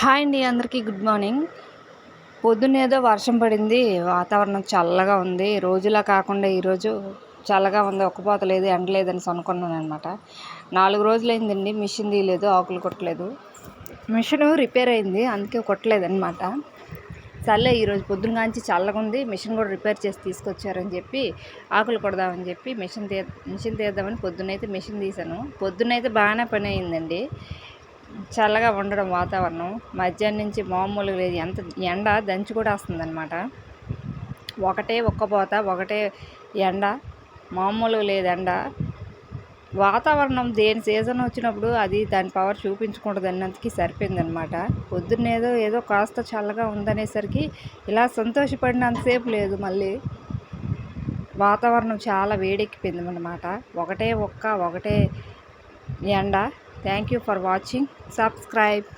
Hi అండి, అందరికీ good morning. పొద్దున్నేదో వర్షం పడింది, వాతావరణం చల్లగా ఉంది. రోజులా కాకుండా ఈరోజు చల్లగా ఉంది, ఒక్కపోత లేదు, ఎండ లేదని అనుకున్నాను అనమాట. 4 రోజులైందండి మిషన్ తీయలేదు, ఆకులు కొట్టలేదు. మిషన్ రిపేర్ అయింది, అందుకే కొట్టలేదన్నమాట. సర్లే ఈరోజు పొద్దున్న కాంచి చల్లగా ఉంది, మిషన్ కూడా రిపేర్ చేసి తీసుకొచ్చారని చెప్పి ఆకులు కొడదామని చెప్పి మిషన్ తీద్దామని పొద్దున్నైతే మిషన్ తీసాను. పొద్దున్నైతే బాగానే పని అయిందండి, చల్లగా ఉండడం వాతావరణం. మధ్యాహ్నం నుంచి మామూలుగా లేదు, ఎంత ఎండ దంచి కూడా వస్తుందన్నమాట. ఒకటే ఒక్కపోత, ఒకటే ఎండ, మామూలుగా లేదు ఎండ. వాతావరణం దేని సీజన్ వచ్చినప్పుడు అది దాని పవర్ చూపించకూడదు అన్నంతకి సరిపోయిందనమాట. పొద్దున్నేదో కాస్త చల్లగా ఉందనేసరికి ఇలా సంతోషపడినంతసేపు లేదు, మళ్ళీ వాతావరణం చాలా వేడెక్కిపోయింది అన్నమాట. ఒకటే ఎండ. Thank you for watching. Subscribe.